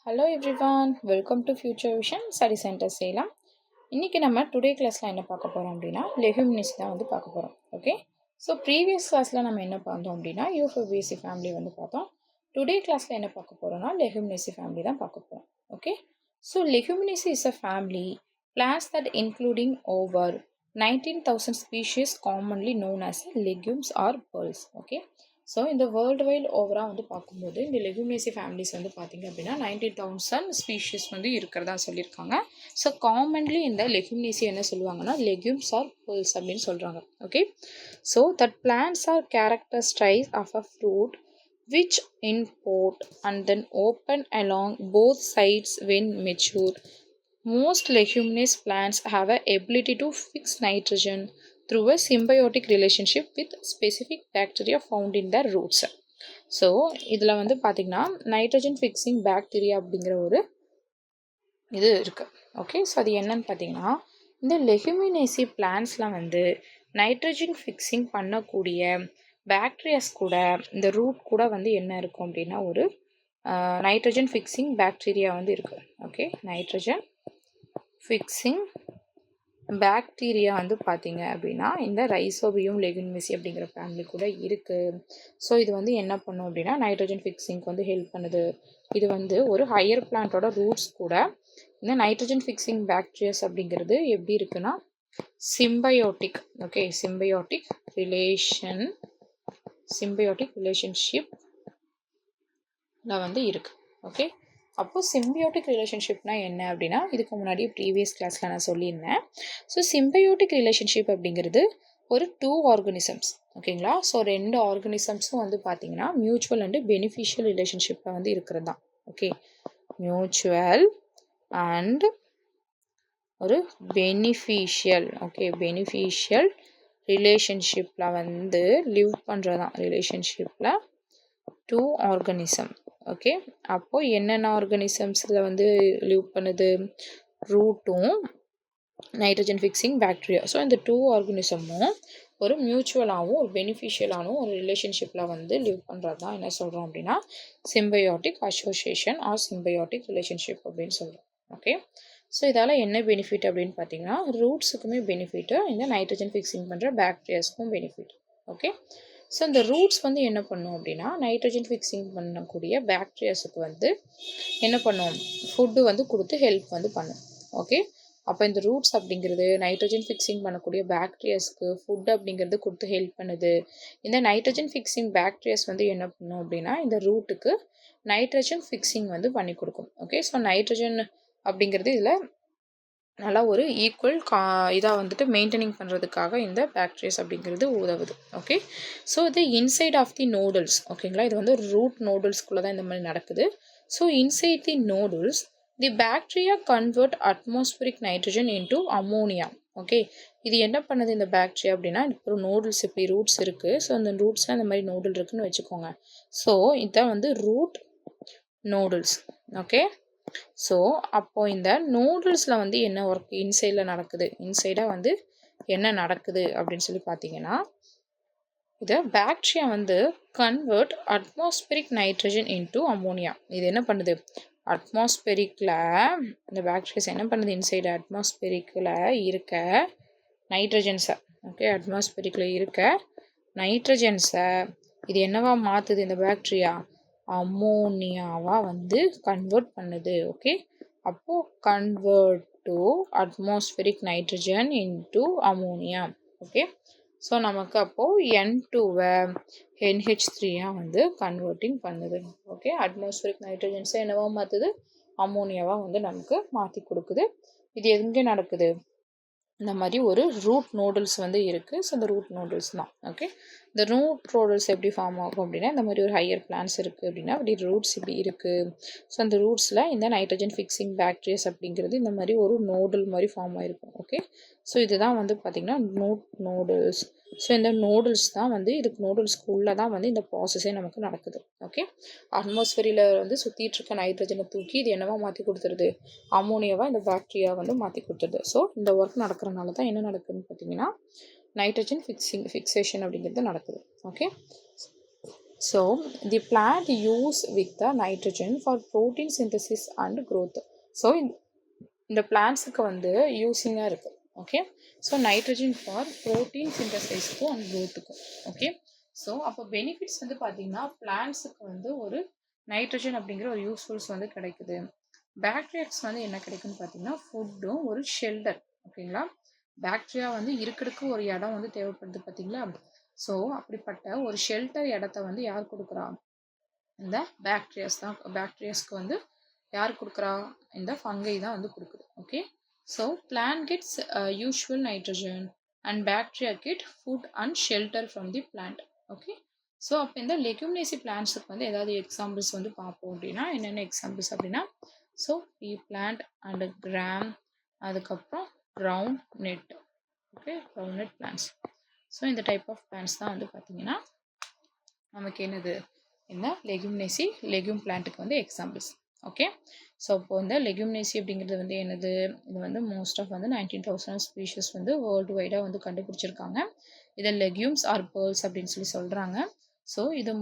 Hello everyone, welcome to future vision study centre Salem. இன்றைக்கி நம்ம today கிளாஸில் என்ன பார்க்க போகிறோம் அப்படின்னா லெகுமினிஸ் தான் வந்து பார்க்க போகிறோம். ஓகே, ஸோ ப்ரீவியஸ் கிளாஸில் நம்ம என்ன பார்த்தோம் அப்படின்னா யூஃபோர்பியேசி ஃபேமிலி வந்து பார்த்தோம். டுடே கிளாஸில் என்ன பார்க்க போகிறோம்னா லெகுமினேசி ஃபேமிலி தான் பார்க்க போகிறோம். Okay, so Leguminosae is a family plants that including over 19,000 species commonly known as legumes or bulbs. Okay, so இந்த வேர்ல்டு வைட் ஓவராக வந்து பார்க்கும்போது இந்த லெகுமினேசி ஃபேமிலிஸ் வந்து பார்த்திங்க அப்படின்னா 19,000 ஸ்பீஷீஸ் வந்து இருக்கிறதா சொல்லியிருக்காங்க. ஸோ காமன்லி இந்த லெகுமினேசி என்ன சொல்லுவாங்கன்னா லெகும்ஸ் ஆர் பர்ல்ஸ் அப்படின்னு சொல்கிறாங்க. Okay, so that plants are characterised of a fruit which in pot and then open along both sides when mature. Most leguminous plants have a ability to fix nitrogen through a symbiotic relationship with specific bacteria found in their roots. So இதில் வந்து பார்த்திங்கன்னா nitrogen fixing bacteria அப்படிங்கிற ஒரு இது இருக்குது. Okay, so அது என்னன்னு பார்த்தீங்கன்னா இந்த லெகுமினேசி பிளான்ட்ஸில் வந்து நைட்ரஜன் ஃபிக்ஸிங் பண்ணக்கூடிய பாக்டீரியாஸ் கூட இந்த ரூட் கூட வந்து என்ன இருக்கும் அப்படின்னா ஒரு நைட்ரஜன் ஃபிக்ஸிங் பாக்டீரியா வந்து இருக்குது. ஓகே, நைட்ரஜன் ஃபிக்ஸிங் பாக்டீரியா வந்து பார்த்தீங்க அப்படின்னா இந்த ரைசோபியம் லெகுமினேசி அப்படிங்கிற ஃபேமிலி கூட இருக்குது. ஸோ இது வந்து என்ன பண்ணும் அப்படின்னா நைட்ரஜன் ஃபிக்ஸிங்க்கு வந்து ஹெல்ப் பண்ணுது. இது வந்து ஒரு ஹையர் பிளான்ட்டோட ரூட்ஸ் கூட இந்த நைட்ரஜன் ஃபிக்ஸிங் பாக்டீரியாஸ் அப்படிங்கிறது எப்படி இருக்குன்னா சிம்பயோட்டிக். ஓகே, சிம்பயோட்டிக் ரிலேஷன்ஷிப்பில் வந்து இருக்குது. ஓகே, அப்போது சிம்பியோட்டிக் ரிலேஷன்ஷிப்னா என்ன அப்படின்னா இதுக்கு முன்னாடி ப்ரீவியஸ் கிளாஸில் நான் சொல்லியிருந்தேன். ஸோ சிம்பியோட்டிக் ரிலேஷன்ஷிப் அப்படிங்கிறது ஒரு 2 ஆர்கனிசம்ஸ். ஓகேங்களா, ஸோ 2 ஆர்கனிசம்ஸும் வந்து பார்த்தீங்கன்னா மியூச்சுவல் அண்டு பெனிஃபிஷியல் ரிலேஷன்ஷிப்பில் வந்து இருக்கிறது தான். ஓகே, மியூச்சுவல் அண்ட் ஒரு பெனிஃபிஷியல். ஓகே, பெனிஃபிஷியல் ரிலேஷன்ஷிப்பில் வந்து லிவ் பண்ணுறது தான் ரிலேஷன்ஷிப்பில் 2 ஆர்கனிசம். ஓகே, அப்போது என்னென்ன ஆர்கனிசம்ஸில் வந்து லிவ் பண்ணுது ரூட்டும் நைட்ரஜன் ஃபிக்ஸிங் பாக்டீரியா. ஸோ இந்த 2 ஆர்கனிசமும் ஒரு மியூச்சுவலாகவும் ஒரு பெனிஃபிஷியலாகவும் ஒரு ரிலேஷன்ஷிப்பில் வந்து லிவ் பண்ணுறது தான் என்ன சொல்கிறோம் அப்படின்னா symbiotic association R symbiotic relationship அப்படின்னு சொல்கிறோம். ஓகே, ஸோ இதால் என்ன பெனிஃபிட் அப்படின்னு பார்த்தீங்கன்னா ரூட்ஸுக்குமே பெனிஃபிட்டு, இந்த நைட்ரஜன் ஃபிக்ஸிங் பண்ணுற பாக்டீரியாஸ்க்கும் பெனிஃபிட். ஓகே, ஸோ இந்த ரூட்ஸ் வந்து என்ன பண்ணும் அப்படின்னா நைட்ரஜன் ஃபிக்ஸிங் பண்ணக்கூடிய பாக்டீரியாஸுக்கு வந்து என்ன பண்ணும் ஃபுட்டு வந்து கொடுத்து ஹெல்ப் வந்து பண்ணும். ஓகே, அப்போ இந்த ரூட்ஸ் அப்படிங்கிறது நைட்ரஜன் ஃபிக்ஸிங் பண்ணக்கூடிய பாக்டீரியாஸ்க்கு ஃபுட் அப்படிங்கிறது கொடுத்து ஹெல்ப் பண்ணுது. இந்த நைட்ரஜன் ஃபிக்ஸிங் பாக்டீரியாஸ் வந்து என்ன பண்ணும் அப்படின்னா இந்த ரூட்டுக்கு நைட்ரஜன் ஃபிக்ஸிங் வந்து பண்ணி கொடுக்கும். ஓகே, ஸோ நைட்ரஜன் அப்படிங்கிறது இதில் நல்லா ஒரு ஈக்குவல் இதாக வந்துட்டு மெயின்டைனிங் பண்ணுறதுக்காக இந்த பாக்டீரியாஸ் அப்படிங்கிறது உதவுது. ஓகே, ஸோ இது இன்சைட் ஆஃப் தி நோடுல்ஸ். ஓகேங்களா, இது வந்து ரூட் நோடுல்ஸ்குள்ளே தான் இந்த மாதிரி நடக்குது. So inside the nodules the bacteria convert atmospheric nitrogen into ammonia. Okay, இது என்ன பண்ணுது இந்த பாக்டீரியா அப்படின்னா இப்போ நோடுல்ஸ் இப்படி ரூட்ஸ் இருக்குது. ஸோ அந்த ரூட்ஸில் இந்த மாதிரி நோடுல் இருக்குதுன்னு வச்சுக்கோங்க. ஸோ இதான் வந்து ரூட் நோடுல்ஸ். ஓகே, ஸோ அப்போது இந்த நூடுல்ஸில் வந்து என்ன ஒர்க் இன்சைடில் நடக்குது, இன்சைடாக வந்து என்ன நடக்குது அப்படின்னு சொல்லி பார்த்தீங்கன்னா இதை பாக்டீரியா வந்து convert atmospheric nitrogen into ammonia. இது என்ன பண்ணுது அட்மாஸ்பியரிக்கில் இந்த பாக்டீரியாஸ் என்ன பண்ணுது இன்சைடு அட்மாஸ்பியரிக்கில் இருக்க நைட்ரஜன்ஸை. ஓகே, அட்மாஸ்பியரிக்கில் இருக்க நைட்ரஜன்ஸை இது என்னவா மாற்றுது இந்த பாக்டீரியா அமோனியாவாக வந்து கன்வெர்ட் பண்ணுது. ஓகே, அப்போது convert to atmospheric nitrogen into ammonia. Okay, so நமக்கு அப்போது N2வை NH3 வந்து கன்வெர்ட்டிங் பண்ணுது. ஓகே, அட்மாஸ்பியரிக் நைட்ரஜன்ஸை என்னவா மாற்றுது அமோனியாவாக வந்து நமக்கு மாற்றி கொடுக்குது. இது எங்கே நடக்குது இந்த மாதிரி ஒரு ரூட் நோடுல்ஸ் வந்து இருக்குது. ஸோ இந்த ரூட் நோடுல்ஸ் தான். ஓகே, இந்த ரூட் நோடுல்ஸ் எப்படி ஃபார்ம் ஆகும் அப்படின்னா இந்த மாதிரி ஒரு ஹையர் பிளான்ஸ் இருக்குது அப்படின்னா அப்படி ரூட்ஸ் இப்படி இருக்குது. ஸோ அந்த ரூட்ஸில் இந்த நைட்ரஜன் ஃபிக்ஸிங் பாக்டீரியாஸ் அப்படிங்கிறது இந்த மாதிரி ஒரு நோடுல் மாதிரி ஃபார்ம் ஆகிருக்கும். ஓகே, ஸோ இதுதான் வந்து பார்த்திங்கன்னா நோடுல்ஸ். ஸோ இந்த நோடுல்ஸ் தான் வந்து இதுக்கு நோடுல்ஸ்க்குள்ளே தான் வந்து இந்த ப்ராசஸே நமக்கு நடக்குது. ஓகே, அட்மாஸ்பியரில் வந்து சுற்றிட்டு இருக்க நைட்ரஜனை தூக்கி இது என்னவா மாற்றி கொடுத்துருது அமோனியாவாக இந்த பாக்டீரியா வந்து மாற்றி கொடுத்துருது. ஸோ இந்த ஒர்க் நடக்கிறனால தான் என்ன நடக்குதுன்னு பார்த்தீங்கன்னா நைட்ரஜன் ஃபிக்ஸேஷன் அப்படிங்கிறது நடக்குது. Okay, So the plant use with the nitrogen for protein synthesis and growth. So இந்த பிளான்ட்ஸுக்கு வந்து யூஸிங்காக இருக்குது. Okay, so nitrogen for protein சிந்தசைஸ்க்கும் அண்ட் க்ரோத்துக்கும். ஓகே, ஸோ அப்போ பெனிஃபிட்ஸ் வந்து பார்த்தீங்கன்னா பிளான்ட்ஸுக்கு வந்து ஒரு நைட்ரஜன் அப்படிங்கிற ஒரு யூஸ்ஃபுல்ஸ் வந்து கிடைக்குது. பாக்டீரியாஸ் வந்து என்ன கிடைக்குன்னு பார்த்தீங்கன்னா ஃபுட்டும் ஒரு ஷெல்டர். ஓகேங்களா, பாக்டீரியா வந்து இருக்கிறதுக்கு ஒரு இடம் வந்து தேவைப்படுது பார்த்தீங்களா. ஸோ அப்படிப்பட்ட ஒரு ஷெல்டர் இடத்த வந்து யார் கொடுக்குறா? இந்த பாக்டீரியாஸ் தான். பாக்டீரியாஸ்க்கு வந்து யார் கொடுக்குறா? இந்த ஃபங்கை தான் வந்து கொடுக்குது. Okay, so plant gets usual nitrogen and bacteria get food and shelter from the plant. Okay, so அப்போ இந்த லெக்யூமினேசி பிளான்ட்ஸுக்கு வந்து ஏதாவது எக்ஸாம்பிள்ஸ் வந்து பார்ப்போம் அப்படின்னா என்னென்ன எக்ஸாம்பிள்ஸ் அப்படின்னா, so pea plant and gram, அதுக்கப்புறம் groundnut. Okay, groundnut plants. So இந்த டைப் ஆஃப் பிளான்ட்ஸ் தான் வந்து பார்த்தீங்கன்னா நமக்கு என்னது இந்த லெக்யூமினேசி லெக்யூம் பிளான்ட்டுக்கு வந்து எக்ஸாம்பிள்ஸ். ஓகே, ஸோ இப்போ இந்த லெக்யூமினேசி அப்படிங்கிறது வந்து என்னது, இது வந்து மோஸ்ட் ஆஃப் வந்து 19,000 ஸ்பீஷஸ் வந்து வேர்ல்டு வைடாக வந்து கண்டுபிடிச்சிருக்காங்க. இதை லெக்யூம்ஸ் ஆர் பேர்ல்ஸ் அப்படின்னு சொல்லி சொல்கிறாங்க. ஸோ இது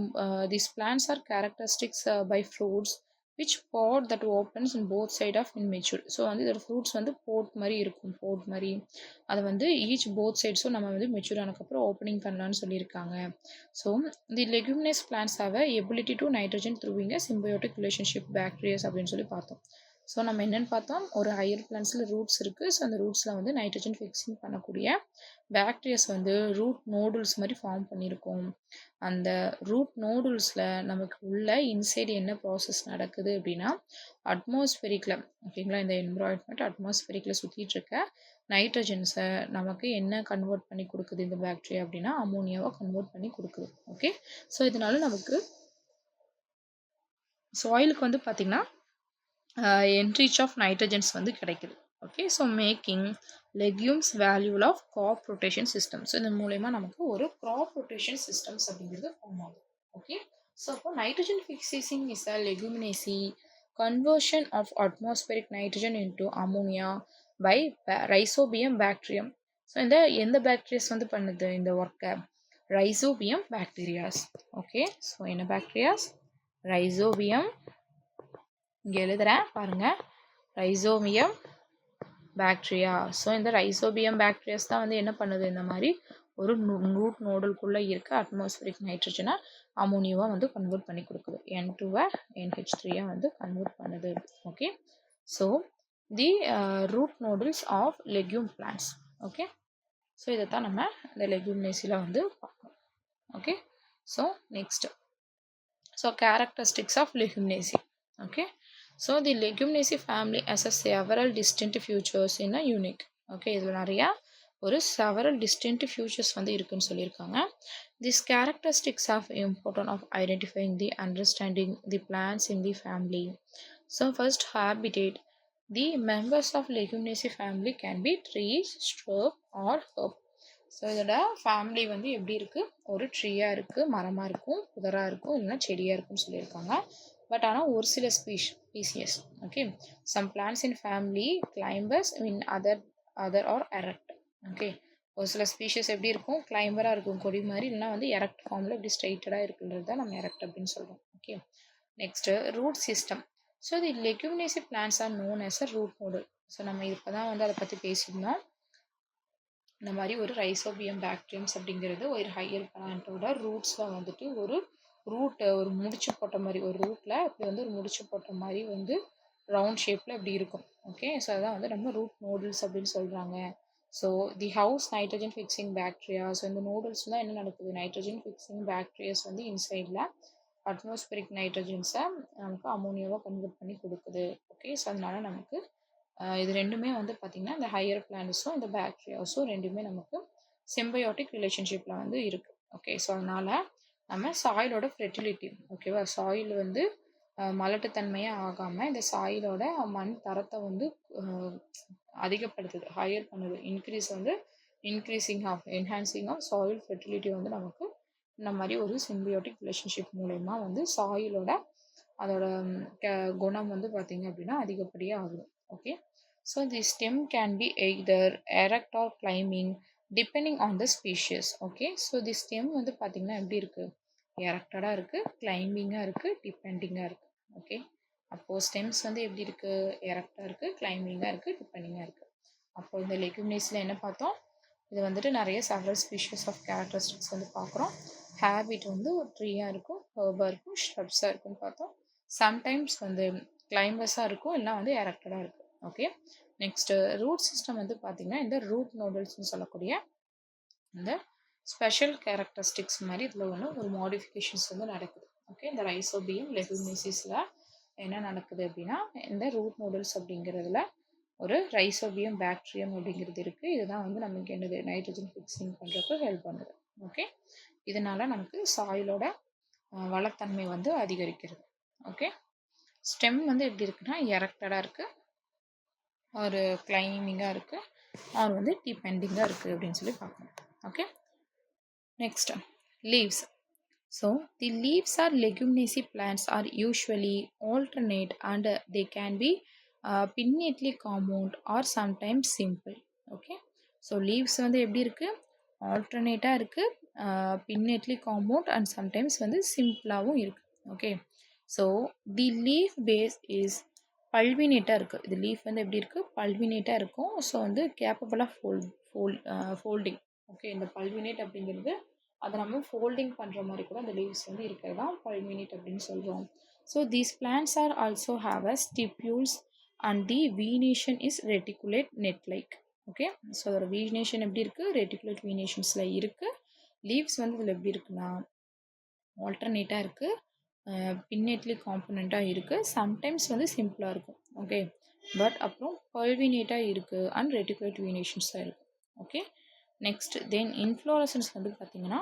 these plants are characteristics by fruits which pod that opens in both side of immature. So வந்து இதோட ஃப்ரூட்ஸ் வந்து போட் மாதிரி இருக்கும், போட் மாதிரி. அதை வந்து ஈச் போத் சைட்ஸும் நம்ம வந்து மெச்சூர் ஆனதுக்கப்புறம் ஓப்பனிங் பண்ணலான்னு சொல்லியிருக்காங்க. So the leguminous plants have ability to nitrogen throwing symbiotic relationship bacterias அப்படின்னு சொல்லி பார்த்தோம். ஸோ நம்ம என்னென்னு பார்த்தோம், ஒரு ஹையர் பிளான்ட்ஸில் ரூட்ஸ் இருக்குது. ஸோ அந்த ரூட்ஸில் வந்து நைட்ரஜன் ஃபிக்ஸிங் பண்ணக்கூடிய பாக்டீரியாஸ் வந்து ரூட் நோடுல்ஸ் மாதிரி ஃபார்ம் பண்ணியிருக்கோம். அந்த ரூட் நோடுல்ஸில் நமக்கு உள்ள இன்சைடு என்ன ப்ராசஸ் நடக்குது அப்படின்னா, அட்மாஸ்பெரிக்கில், ஓகேங்களா, இந்த என்விரான்மெண்ட் அட்மாஸ்பெரிக்கில் சுற்றிட்டு இருக்க நைட்ரஜன்ஸை நமக்கு என்ன கன்வெர்ட் பண்ணி கொடுக்குது இந்த பாக்டீரியா அப்படின்னா அமோனியாவை கன்வெர்ட் பண்ணி கொடுக்குது. ஓகே, ஸோ இதனால நமக்கு சாயிலுக்கு வந்து பார்த்திங்கன்னா என்ரிச் ஆஃப் நைட்ரஜன்ஸ் வந்து கிடைக்குது. ஓகே, ஸோ மேக்கிங் லெக்யூம்ஸ் வேல்யூல் of crop rotation system. So இதன் மூலயமா நமக்கு ஒரு கிராப் ரொட்டேஷன் சிஸ்டம்ஸ் அப்படிங்கிறது ஃபார்ம் ஆகும். ஓகே, ஸோ அப்போ nitrogen fixing is a Leguminosae conversion of atmospheric nitrogen into ammonia by rhizobium bacterium. So இந்த எந்த பாக்டீரியாஸ் வந்து பண்ணுது இந்த ஒர்க்கை? Rhizobium bacterias. ஓகே, ஸோ என்ன பாக்டீரியாஸ்? ரைசோபியம். இங்கே எழுதுகிறேன் பாருங்கள், ரைசோபியம் பாக்டீரியா. ஸோ இந்த ரைசோபியம் பாக்டீரியாஸ் தான் வந்து என்ன பண்ணுது, இந்த மாதிரி ஒரு ரூட் நோடலுக்குள்ளே இருக்க அட்மாஸ்பரிக் நைட்ரஜனை அமோனியாவாக வந்து கன்வெர்ட் பண்ணி கொடுக்குது. N2 NH3 வந்து கன்வெர்ட் பண்ணுது. Okay, so the root nodules of legume plants. Okay, so இதை தான் நம்ம இந்த லெக்யூமினேசியில் வந்து பார்க்கணும். Okay, so next, so characteristics of Leguminosae. Okay, so the Leguminosae family has several distinct features in a unique. Okay, இதில் நிறையா ஒரு several distinct features வந்து இருக்குன்னு சொல்லியிருக்காங்க. These characteristics are important of identifying the understanding the plants in the family. So first, habitat. The members of leguminaceae family can be trees, shrub or herb. So இதோட family வந்து எப்படி இருக்குது, ஒரு ட்ரீயாக இருக்குது, மரமாக இருக்கும், புதராக இருக்கும், இல்லைன்னா செடியாக இருக்குன்னு சொல்லியிருக்காங்க. பட் ஆனால் ஒரு சில species. Okay, some plants in family climbers in other or erect. Okay, ஒரு சில ஸ்பீஷஸ் எப்படி இருக்கும், கிளைம்பராக இருக்கும், கொடி மாதிரி, இல்லைனா வந்து எரக்ட் ஃபார்மில் இப்படி ஸ்ட்ரைட்டடாக இருக்குன்றது தான் நம்ம எரக்ட் அப்படின்னு சொல்கிறோம். Okay, next root system. So the Leguminosae plants are known as a root nodal. So நம்ம இப்போ தான் வந்து அதை பற்றி பேசியிருந்தோம். இந்த மாதிரி ஒரு ரைசோபியம் பாக்டீரியம்ஸ் அப்படிங்கிறது ஒரு ஹையர் பிளான்ட்டோட ரூட்ஸில் வந்துட்டு ஒரு ரூட்டை ஒரு முடிச்சு போட்ட மாதிரி, ஒரு ரூட்டில் இப்படி வந்து ஒரு முடிச்சு போட்ட மாதிரி வந்து ரவுண்ட் ஷேப்பில் இப்படி இருக்கும். ஓகே, ஸோ அதான் வந்து நம்ம ரூட் நோடல்ஸ் அப்படின்னு சொல்கிறாங்க. So the house nitrogen fixing bacteria. So இந்த நூடுல்ஸ்லாம் என்ன நடக்குது, நைட்ரஜன் ஃபிக்ஸிங் பாக்டீரியாஸ் வந்து இன்சைடில் அட்மாஸ்பரிக் நைட்ரஜன்ஸை நமக்கு அமோனியாவாக கன்வெர்ட் பண்ணி கொடுக்குது. ஓகே, ஸோ அதனால நமக்கு இது ரெண்டுமே வந்து பார்த்திங்கன்னா இந்த ஹையர் பிளான்ட்ஸும் இந்த பாக்டீரியாஸும் ரெண்டுமே நமக்கு சிம்பயோட்டிக் ரிலேஷன்ஷிப்பில் வந்து இருக்குது. ஓகே, ஸோ அதனால் நம்ம சாயிலோட ஃபெர்டிலிட்டி, ஓகேவா, சாயில் வந்து மலட்டுத்தன்மையே ஆகாமல் இந்த சாயிலோட மண் தரத்தை வந்து அதிகப்படுத்துது, ஹையர் பண்ணுது, என்ஹான்சிங் ஆஃப் சாயில் ஃபெர்டிலிட்டி வந்து நமக்கு இந்த மாதிரி ஒரு சிம்பியோட்டிக் ரிலேஷன்ஷிப் மூலயமா வந்து சாயிலோட அதோட குணம் வந்து பார்த்திங்க அப்படின்னா அதிகப்படியாக ஆகுது. Okay, so the stem can be either erect or climbing depending on the species. Okay, so the stem வந்து பார்த்திங்கன்னா எப்படி இருக்குது, எரக்டடாக இருக்குது, கிளைம்பிங்காக இருக்குது, டிபெண்டிங்காக இருக்குது. ஓகே, அப்போது ஸ்டெம்ஸ் வந்து எப்படி இருக்குது? எரக்டாக இருக்குது, கிளைம்பிங்காக இருக்குது, டிபெண்டிங்காக இருக்குது. அப்போது இந்த லெகுமினேஸில் என்ன பார்த்தோம்? இது வந்துட்டு நிறைய செவரல் ஸ்பீஷிஸ் ஆஃப் கேரக்டரிஸ்டிக்ஸ் வந்து பார்க்குறோம். ஹேபிட் வந்து ஒரு ட்ரீயாக இருக்கும், ஹர்பாக இருக்கும், ஷ்ரப்ஸாக இருக்கும்னு பார்த்தோம். சம்டைம்ஸ் வந்து கிளைம்பர்ஸாக இருக்கும், இல்லைனா வந்து எரக்டடாக இருக்கும். ஓகே, நெக்ஸ்ட்டு ரூட் சிஸ்டம் வந்து பார்த்திங்கன்னா இந்த ரூட் நோடல்ஸ்னு சொல்லக்கூடிய இந்த ஸ்பெஷல் கேரக்டரிஸ்டிக்ஸ் மாதிரி இதில் ஒரு மாடிஃபிகேஷன்ஸ் வந்து நடக்குது. ஓகே, இந்த ரைசோபியம் லெகுமினேசிஸில் என்ன நடக்குது அப்படின்னா இந்த ரூட் நோடல்ஸ் அப்படிங்கிறதுல ஒரு ரைசோபியம் பாக்டீரியம் அப்படிங்கிறது இருக்குது. இதுதான் வந்து நமக்கு என்னது நைட்ரஜன் ஃபிக்ஸிங் பண்ணுறதுக்கு ஹெல்ப் பண்ணுது. ஓகே, இதனால் நமக்கு சாயிலோட வளத்தன்மை வந்து அதிகரிக்கிறது. ஓகே, ஸ்டெம் வந்து எப்படி இருக்குன்னா எரக்டடாக இருக்குது, ஒரு கிளைமிங்காக இருக்குது, ஆர் வந்து டிபெண்டிங்காக இருக்குது அப்படின்னு சொல்லி பார்க்கணும். Okay, next leaves. So the leaves are leguminaceous plants are usually alternate and they can be pinnately compound or sometimes simple. Okay, so leaves வந்து எப்படி இருக்கு? ஆல்டர்னேட்டாக இருக்குது, பின்னெட்லி காம்பவுண்ட் அண்ட் சம்டைம்ஸ் வந்து சிம்பிளாகவும் இருக்குது. Okay, so the leaf base is பல்வினேட்டாக இருக்குது. இது லீஃப் வந்து எப்படி இருக்குது? பல்வினேட்டாக இருக்கும். ஸோ வந்து கேப்பபிள் ஆஃப் ஃபோல்டிங். ஓகே, இந்த பல்வினேட் அப்படிங்கிறது அதை நம்ம ஃபோல்டிங் பண்ணுற மாதிரி கூட அந்த லீவ்ஸ் வந்து இருக்கிறது தான் பல்வினேட் அப்படின்னு சொல்கிறோம். So these plants are also have a stipules and the venation is reticulate net like. Okay, so அதோட வீனேஷன் எப்படி இருக்குது? ரெட்டிகுலேட் வீனேஷன்ஸில் இருக்குது. லீவ்ஸ் வந்து இதில் எப்படி இருக்குன்னா ஆல்டர்னேட்டாக இருக்குது, பின்னெட்லி காம்பனண்ட்டாக இருக்குது, சம்டைம்ஸ் வந்து சிம்பிளாக இருக்கும். ஓகே, பட் அப்புறம் பல்வினேட்டாக இருக்குது அண்ட் ரெட்டிகுலேட் வீனேஷன்ஸாக இருக்குது. ஓகே, நெக்ஸ்ட் தென் இன்ஃப்ளோரசன்ஸ் வந்து பார்த்திங்கன்னா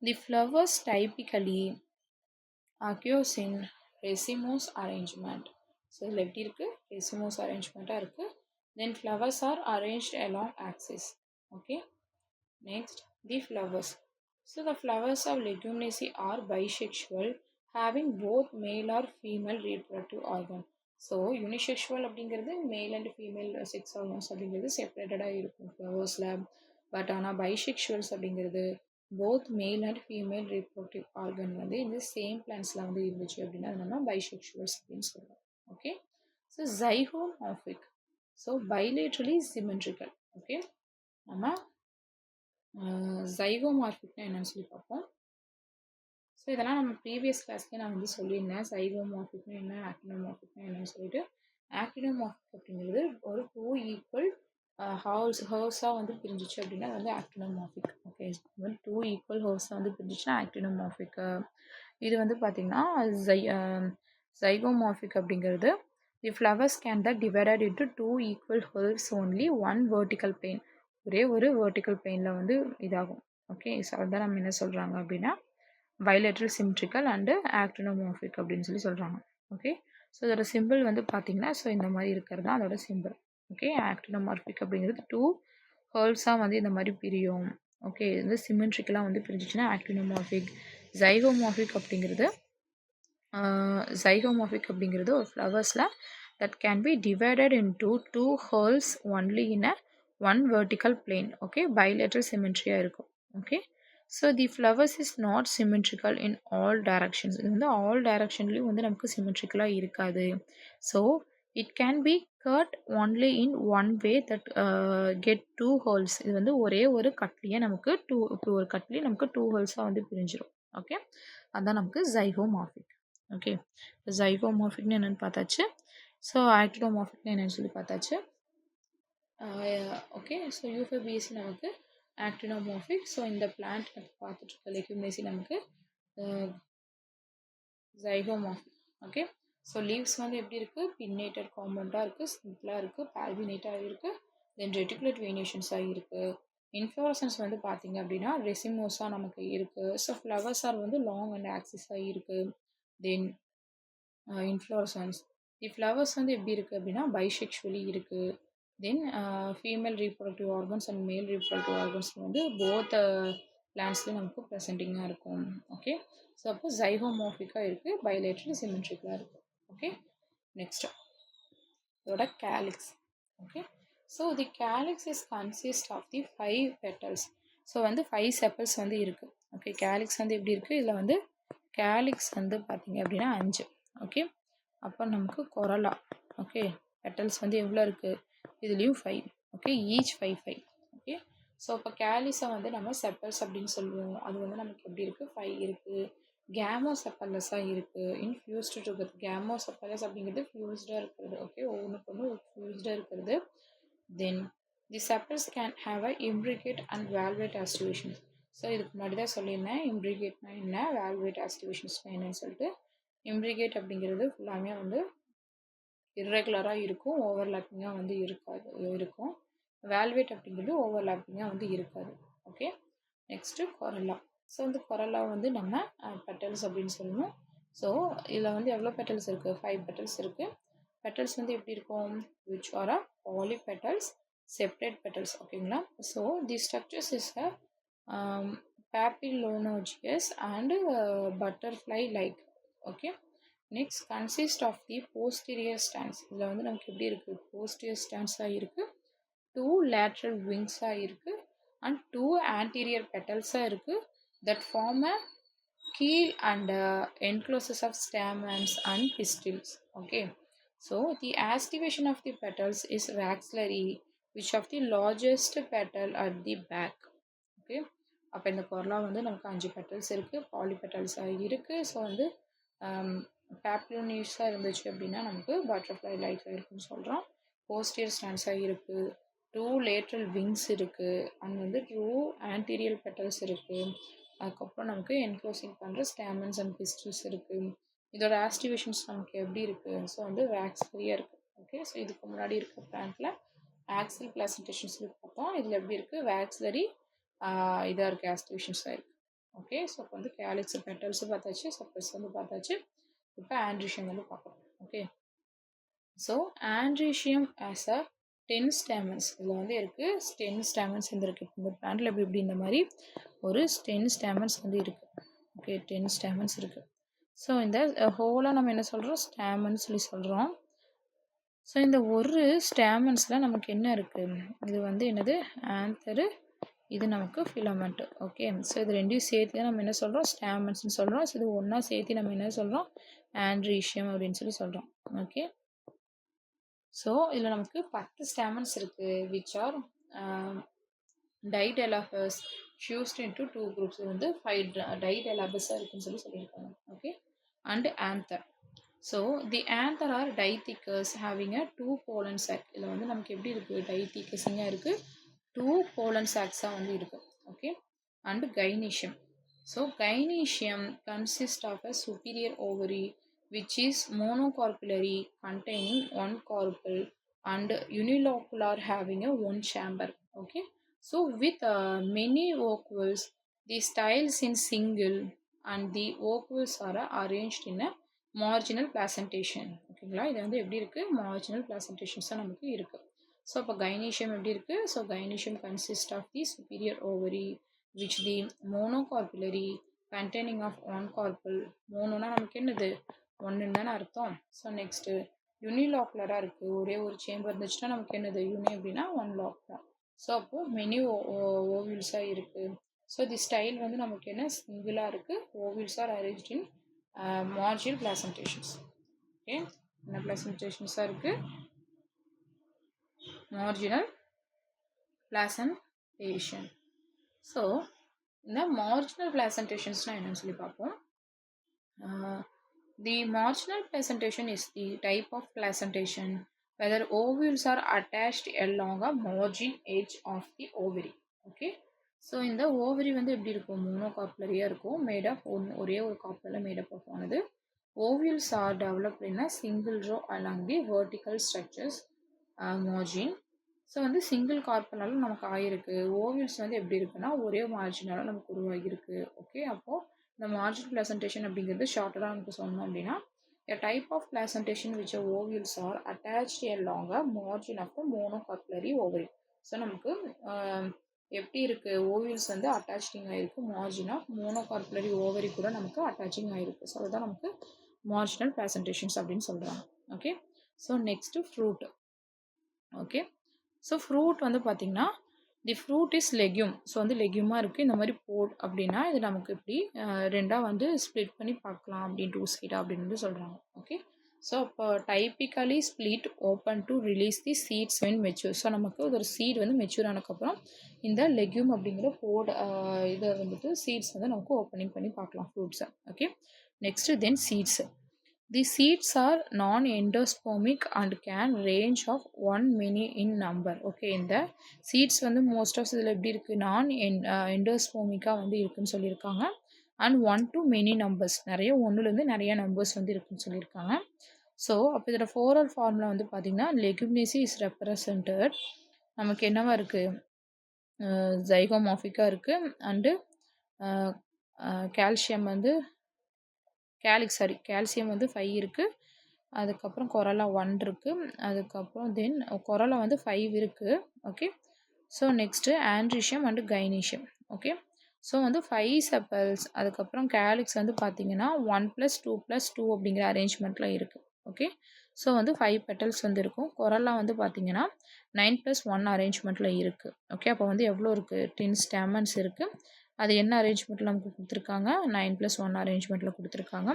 the flowers typically occurs in racemose arrangement. So இதில் எப்படி இருக்குது? ரெசிமோஸ் அரேஞ்ச்மெண்ட்டாக இருக்குது. Then flowers are arranged along axis. Okay, next the flowers. So the flowers of Leguminosae are bisexual having both male or female reproductive organ. So unisexual அப்படிங்கிறது male and female sex organs அப்படிங்கிறது செப்பரேட்டடாக இருக்கும் ஃப்ளவர்ஸில். But ஆனால் bisexuals அப்படிங்கிறது both male and female reproductive organ வந்து இந்த same பிளான்ஸில் வந்து இருந்துச்சு அப்படின்னா அது நம்ம பைசெக்ஷுவல்ஸ் அப்படின்னு சொல்லுவோம். Okay, so ஜைகோமார்பிக். So bilaterally symmetrical. Okay, நம்ம ஜைகோமார்பிக்னா என்னன்னு சொல்லி பார்ப்போம். ஸோ இதெல்லாம் நம்ம ப்ரீவியஸ் கிளாஸ்லேயே நான் வந்து சொல்லியிருந்தேன். ஜைகோமார்பிக்னா என்ன, ஆக்டினோமார்பிக்னா என்னன்னு சொல்லிட்டு. ஆக்டினோமார்பிக் அப்படிங்கிறது ஒரு 2 ஈக்குவல் ஹவுஸாக வந்து பிரிஞ்சிச்சு அப்படின்னா அது வந்து ஆக்டினோமார்பிக். ஓகே, 2 ஈக்குவல் ஹவுஸாக வந்து பிரிஞ்சிச்சுன்னா ஆக்டினோமார்பிக். இது வந்து பார்த்திங்கன்னா ஜைகோமார்பிக் அப்படிங்கிறது the flowers can the divided into 2 equal halves only 1 vertical plane. ஒரே ஒரு வெர்டிக்கல் பிளேனில் வந்து இதாகும். ஓகே, ஸோ அதுதான் நம்ம என்ன சொல்கிறாங்க அப்படின்னா பைலேட்ரல் சிமெட்ரிக்கல் அண்டு ஆக்டினோமார்பிக் அப்படின்னு சொல்லி சொல்கிறாங்க. ஓகே, ஸோ அதோட சிம்பிள் வந்து பார்த்திங்கன்னா ஸோ இந்த மாதிரி இருக்கிறது தான் அதோட சிம்பிள். ஓகே, ஆக்டினோமார்பிக் அப்படிங்கிறது 2 ஹோல்ஸாக வந்து இந்த மாதிரி பிரியும். ஓகே, இது வந்து சிமெட்ரிக்கலாக வந்து பிரிஞ்சிச்சுன்னா ஆக்டினோமார்பிக். ஜைகோமார்பிக் அப்படிங்கிறது ஒரு ஃப்ளவர்ஸில் that can be divided into 2 halves only in a 1 vertical plane. Okay, bilateral சிமெட்ரியாக இருக்கும். Okay, so the flowers is not symmetrical in all directions. இது வந்து ஆல் டைரக்ஷன்லேயும் வந்து நமக்கு சிமெட்ரிக்கலாக இருக்காது. So it can be cut only in one way that get 2 halves. இது வந்து ஒரே ஒரு கட்லேயே நமக்கு ஒரு கட்லேயே நமக்கு 2 ஹோல்ஸாக வந்து பிரிஞ்சிடும். ஓகே, அதுதான் நமக்கு ஜைகோமார்பிக். ஓகே, இப்போ ஜைகோமார்பிக்னு என்னென்னு பார்த்தாச்சு. ஸோ ஆக்டினோமார்பிக்னு என்னென்னு சொல்லி பார்த்தாச்சு. ஓகே, ஸோ யூஃபோர்பியேசி நமக்கு ஆக்டினோமார்பிக். ஸோ இந்த பிளான்ட் பார்த்துட்டு இருக்க லெகுமினேசி நமக்கு ஜைகோமார்பிக். ஓகே, ஸோ லீவ்ஸ் வந்து எப்படி இருக்குது? பின்னேட்டட் காம்பவுண்டாக இருக்குது, சிம்பிளாக இருக்குது, பால்வினேட்டாக இருக்குது, தென் ரெட்டிகுலேட் வேனியேஷன்ஸாக இருக்குது. இன்ஃப்ளோரசன்ஸ் வந்து பார்த்திங்க அப்படின்னா ரெசிமோஸாக நமக்கு இருக்குது. ஸோ ஃப்ளவர்ஸ் ஆர் வந்து லாங் அண்ட் ஆக்சிஸாக இருக்குது. தென் இன்ஃப்ளோரசன்ஸ் தி ஃப்ளவர்ஸ் வந்து எப்படி இருக்குது அப்படின்னா பைசெக்ஷுவலி இருக்குது. தென் ஃபீமேல் ரீப்ரொடக்டிவ் ஆர்கன்ஸ் அண்ட் மேல் ரீப்ரொடக்டிவ் ஆர்கன்ஸ் வந்து போத் பிளான்ட்ஸ்லேயும் நமக்கு ப்ரெசென்டிங்காக இருக்கும். ஓகே, ஸோ அப்போ ஜைகோமார்பிக்காக இருக்குது, பைலேட்ரல் சிமெட்ரிக்கலாக இருக்குது. ஓகே, நெக்ஸ்ட் இதோட calyx. Okay, so the calyx is consist of the 5 petals. So வந்து 5 செப்பல்ஸ் வந்து இருக்குது. ஓகே, கேலிக்ஸ் வந்து எப்படி இருக்குது? இதில் வந்து கேலிக்ஸ் வந்து பார்த்திங்க அப்படின்னா 5. ஓகே, அப்போ நமக்கு கொரலா. ஓகே, பெட்டல்ஸ் வந்து எவ்வளோ இருக்குது, இதுலேயும் 5. Okay, each 5 5. ஓகே, ஸோ இப்போ கேலிஸை வந்து நம்ம செப்பல்ஸ் அப்படின்னு சொல்லுவோம். அது வந்து நமக்கு எப்படி இருக்குது, 5 இருக்குது. கேமோசெப்பலஸாக இருக்குது. Infused together. கேமோசெப்பலஸ் அப்படிங்கிறது ஃபியூஸ்டாக இருக்கிறது. ஓகே, ஒவ்வொன்றுக்கு ஒன்று ஃபியூஸ்டாக இருக்கிறது. Then the sepals can have a imbricate and valvate aestivations. So இதுக்கு முன்னாடி தான் சொல்லியிருந்தேன் இம்ப்ரிகேட்னா என்ன, வேல்வேட் ஆஸ்டிவேஷன்ஸ்னா என்னன்னு சொல்லிட்டு. இம்ப்ரிகேட் அப்படிங்கிறது ஃபுல்லாமே வந்து இர்ரெகுலராக இருக்கும், ஓவர்லாப்பிங்காக வந்து இருக்கும். வேல்வேட் அப்படிங்கிறது ஓவர்லாப்பிங்காக வந்து இருக்காது. Okay, next கொரல்லா. ஸோ வந்து கொரல்லா வந்து நம்ம பெட்டல்ஸ் அப்படின்னு சொல்லுவோம். ஸோ இதில் வந்து எவ்வளோ பெட்டல்ஸ் இருக்குது, 5 பெட்டல்ஸ் இருக்குது. பெட்டல்ஸ் வந்து எப்படி இருக்கும், which are a poly petals, separate petals. ஓகேங்களா. So the structures is a papillonogeous and butterfly like. Okay, next consist of the posterior stands. இதில் வந்து நமக்கு எப்படி இருக்குது, போஸ்டீரியர் ஸ்டாண்ட்ஸாக இருக்குது, 2 lateral விங்ஸாக இருக்குது, அண்ட் 2 anterior பெட்டல்ஸாக இருக்குது. that form a keel and enclosures of stamens and pistils. Okay, so the activation of the petals is waxillary, which of the largest petal at the back. Okay, அப்போ இந்த கொரலா வந்து நமக்கு 5 petals இருக்குது, poly பெட்டல்ஸாக இருக்குது. So வந்து பேப்லோனியஸாக இருந்துச்சு அப்படின்னா நமக்கு பட்டர்ஃப்ளை லைட்டில் இருக்குன்னு சொல்கிறோம். போஸ்டியர் ஸ்டாண்ட்ஸாக இருக்குது, 2 லேட்ரல் விங்ஸ் இருக்குது, அண்ட் வந்து 2 ஆன்டீரியல் பெட்டல்ஸ் இருக்குது. அதுக்கப்புறம் நமக்கு என்க்ளோசிங் பண்ணுற ஸ்டாமன்ஸ் அண்ட் பிஸ்டில்ஸ் இருக்குது. இதோட ஆஸ்டிவேஷன்ஸ் நமக்கு எப்படி இருக்குது, ஸோ வந்து வேக்ஸ்லரியாக இருக்குது. ஓகே, ஸோ இதுக்கு முன்னாடி இருக்க பிளான்ட்டில் ஆக்சில் பிளாசன்டேஷன் சொல்லி பார்த்தோம். இதில் எப்படி இருக்குது, வேக்ஸ்லரி இதாக இருக்குது, ஆஸ்டிவேஷன்ஸாக இருக்குது. ஓகே, ஸோ இப்போ வந்து கேலிக்ஸ் பெட்டல்ஸும் பார்த்தாச்சு, சப்பல்ஸ் வந்து பார்த்தாச்சு. இப்போ ஆண்ட்ரீஷியம் வந்து பார்க்குறோம். Okay, so androecium as a 10 ஸ்டாமன்ஸ் இதில் வந்து இருக்குது. 10 ஸ்டாமன்ஸ் வந்து இருக்குது. இந்த பிளான்ட்டில் எப்படி இந்த மாதிரி ஒரு 10 ஸ்டாமன்ஸ் வந்து இருக்குது. ஓகே, 10 ஸ்டாமன்ஸ் இருக்குது. ஸோ இந்த ஹோலாக நம்ம என்ன சொல்கிறோம், ஸ்டாமன் சொல்லி சொல்கிறோம். ஸோ இந்த ஒரு ஸ்டாமன்ஸில் நமக்கு என்ன இருக்குது, இது வந்து என்னது, ஆந்தரு, இது நமக்கு ஃபிலமெண்ட். ஓகே, ஸோ இது ரெண்டையும் சேர்த்து தான் நம்ம என்ன சொல்கிறோம், ஸ்டாமன்ஸ்னு சொல்கிறோம். ஸோ இது ஒன்றா சேர்த்து நம்ம என்ன சொல்கிறோம், ஆண்ட்ரீஷியம் அப்படின்னு சொல்லி சொல்கிறோம். ஓகே, ஸோ இதில் நமக்கு 10 ஸ்டாமன்ஸ் இருக்குது, which are டைடெலாபஸ் fused into 2 groups. இது வந்து 5 டைடெலாபஸாக இருக்குன்னு சொல்லியிருக்காங்க. Okay, and anther. So the anther are dithecous having a 2 pollen sac. இதில் வந்து நமக்கு எப்படி இருக்குது, டைத்திக்கஸிங்காக இருக்குது, 2 pollen sacs வந்து இருக்குது. Okay, and gynoecium. So gynoecium consist of a superior ovary which is monocarpellary containing 1 carpel and unilocular having a 1 chamber. Okay, so with many ovules, the styles in single and the ovules are arranged in a marginal placentation. ஓகேங்களா, இது வந்து எப்படி இருக்குது, marginal placentations தான் நமக்கு இருக்குது. So இப்போ gynoecium எப்படி இருக்குது, so gynoecium consist of the superior ovary which the monocarpellary containing of 1 carpel. மோனோனா நமக்கு என்னது, ஒன்றுன்னு தானே அர்த்தம். ஸோ நெக்ஸ்ட்டு யூனிலாக்குலராக இருக்குது, ஒரே ஒரு சேம்பர் இருந்துச்சுன்னா நமக்கு என்னது, யூனி அப்படின்னா 1 லாக் தான். ஸோ அப்போது மெனி ஓவில்ஸாக இருக்குது. ஸோ தி ஸ்டைல் வந்து நமக்கு என்ன, சிங்கிளாக இருக்குது. ஓவில்ஸ் ஆர் அரேஞ்ச்ட் இன் மார்ஜினல் பிளாசன்டேஷன்ஸ். ஓகே, என்ன பிளாசன்டேஷன்ஸாக இருக்குது, மார்ஜினல் பிளாசன்டேஷன். ஸோ இந்த மார்ஜினல் பிளாசன்டேஷன்ஸ்னால் என்னன்னு சொல்லி பார்ப்போம். The marginal placentation is the type of placentation whether ovules are attached along a margin edge of the ovary. Okay, so இந்த ஓவரி வந்து எப்படி இருக்கும், மோனோகார்பலரியாக இருக்கும், மேட் ஆஃப் ஒரே ஒரு கார்பலில் மேடப் ஆஃப் ஆனது. Ovules are developed in a single row along the vertical structures margin. So வந்து சிங்கிள் கார்பனாலும் நமக்கு ஆகிருக்கு. ஓவியல்ஸ் வந்து எப்படி இருக்குன்னா ஒரே மார்ஜினாலும் நமக்கு உருவாகிருக்கு. ஓகே, அப்போது இந்த மார்ஜின் பிளாசன்டேஷன் அப்படிங்கிறது ஷார்ட்டராக நமக்கு சொன்னோம் அப்படின்னா a type of placentation which ovules are attached along a margin of the monocarpellary ovary. So நமக்கு எப்படி இருக்குது, ஓவியல்ஸ் வந்து அட்டாச்சிங் ஆகிருக்கு, மார்ஜின் ஆஃப் மோனோகார்பலரி ஓவரி கூட நமக்கு அட்டாச்சிங் ஆகிருக்கு. ஸோ அதுதான் நமக்கு மார்ஜினல் பிளாசன்டேஷன்ஸ் அப்படின்னு சொல்கிறாங்க. Okay, so next fruit. Okay, so fruit வந்து பார்த்திங்கன்னா தி ஃப்ரூட் இஸ் லெக்யூம். ஸோ வந்து லெக்யூமாக இருக்குது. இந்த மாதிரி போட் அப்படின்னா இது நமக்கு இப்படி ரெண்டாக வந்து ஸ்ப்ளிட் பண்ணி பார்க்கலாம் அப்படின்னு 2 சைடாக அப்படின்னு வந்து சொல்கிறாங்க. ஓகே. ஸோ இப்போ typically split open to release the seeds when mature. So நமக்கு ஒரு சீட் வந்து மெச்சூர் ஆனதுக்கப்புறம் இந்த லெக்யூம் அப்படிங்கிற போட் இதை வந்துட்டு சீட்ஸ் வந்து நமக்கு ஓப்பனிங் பண்ணி பார்க்கலாம் ஃப்ரூட்ஸை. Okay. Next then seeds. The seeds are non-endospermic and can range of 1 many in number. Okay. இந்த சீட்ஸ் வந்து மோஸ்ட் ஆஃப் இதில் எப்படி இருக்குது, எண்டோஸ்போமிக்காக வந்து இருக்குதுன்னு சொல்லியிருக்காங்க. அண்ட் 1 to many numbers, நிறைய ஒன்றுலேருந்து நிறைய நம்பர்ஸ் வந்து இருக்குதுன்னு சொல்லியிருக்காங்க. ஸோ அப்போ இதோட ஃபோரல் ஃபார்மில் வந்து பார்த்திங்கன்னா லெகுமினேசி இஸ் ரெப்ரசன்டட் நமக்கு என்னவா இருக்குது, ஜைகோமாஃபிக்காக இருக்குது. அண்டு கால்சியம் வந்து கால்சியம் வந்து 5 இருக்குது. அதுக்கப்புறம் கொரலா 1 இருக்குது. அதுக்கப்புறம் தென் கொரலா வந்து 5 இருக்குது. Okay. So next androecium and கைனீஷியம். Okay. So வந்து 5 செப்பல்ஸ். அதுக்கப்புறம் கேலிக்ஸ் வந்து பார்த்திங்கன்னா 1+2+2 அப்படிங்கிற அரேஞ்ச்மெண்ட்டில் இருக்குது. ஓகே. ஸோ வந்து 5 பெட்டல்ஸ் வந்து இருக்கும். கொரலா வந்து பார்த்திங்கன்னா 9+1 அரேஞ்ச்மெண்ட்டில் இருக்குது. ஓகே. அப்போ வந்து எவ்வளோ இருக்குது, 10 ஸ்டாமன்ஸ் இருக்குது. அது என்ன அரேஞ்ச்மெண்ட்டில் நமக்கு கொடுத்துருக்காங்க, 9+1 அரேஞ்ச்மெண்ட்டில் கொடுத்துருக்காங்க.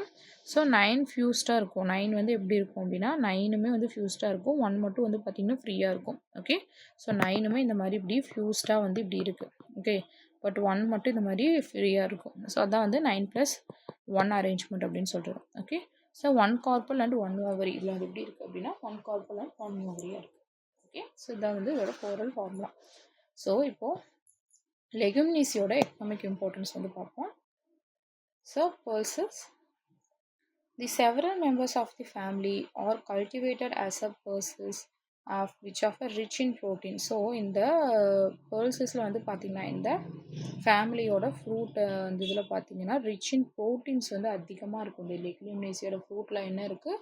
ஸோ 9 ஃபியூஸ்டாக இருக்கும். 9 வந்து எப்படி இருக்கும் அப்படின்னா 9மே வந்து ஃபியூஸ்டாக இருக்கும். 1 மட்டும் வந்து பார்த்திங்கன்னா ஃப்ரீயாக இருக்கும். ஓகே. ஸோ 9மே இந்த மாதிரி இப்படி ஃபியூஸ்டாக வந்து இப்படி இருக்குது. ஓகே. பட் 1 மட்டும் இந்த மாதிரி ஃப்ரீயாக இருக்கும். ஸோ அதான் வந்து 9+1 அரேஞ்ச்மெண்ட் அப்படின்னு சொல்கிறோம். Okay. So 1 carpal and 1 ovary இதில் வந்து எப்படி இருக்குது அப்படின்னா 1 கார்பல் அண்ட் 1 ஓவரியாக இருக்குது. ஓகே. ஸோ இதான் வந்து இதோட ஃப்ளோரல் ஃபார்முலா. ஸோ இப்போது லெகுமினேசியோட எக்கனாமிக் இம்பார்ட்டன்ஸ் வந்து பார்ப்போம். So pulses, the several members of the family are cultivated as a pulses of which are rich in protein. So இந்த pulsesல வந்து பார்த்திங்கன்னா இந்த ஃபேமிலியோட ஃப்ரூட் அந்த இதில் பார்த்திங்கன்னா ரிச் இன் ப்ரோட்டீன்ஸ் வந்து அதிகமாக இருக்கும். இந்த லெகுமினேசியோட ஃப்ரூட்டில் என்ன இருக்குது,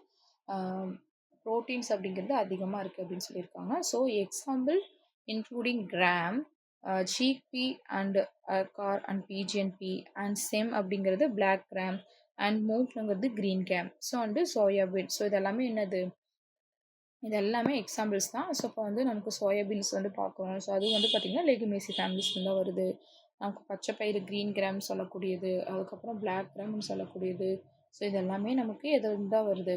ப்ரோட்டீன்ஸ் அப்படிங்கிறது அதிகமாக இருக்குது அப்படின்னு சொல்லியிருக்காங்க. So example including gram, chickpea and car and pigeon pea and செம் அப்படிங்கிறது பிளாக் கிராம் அண்ட் மூங்க்ங்கிறது க்ரீன் கேம். ஸோ வந்து சோயாபீன். ஸோ இதெல்லாமே என்னது, இது எல்லாமே எக்ஸாம்பிள்ஸ் தான். ஸோ இப்போ வந்து நமக்கு சோயாபீன்ஸ் வந்து பார்க்குறோம். ஸோ அது வந்து பார்த்திங்கன்னா லெகுமினேசி ஃபேமிலிஸ்ல தான் வருது. நமக்கு பச்சை பயிறு க்ரீன் கிராம் சொல்லக்கூடியது, அதுக்கப்புறம் பிளாக் கிராம்னு சொல்லக்கூடியது. ஸோ இது எல்லாமே நமக்கு எதுலேருந்து தான் வருது,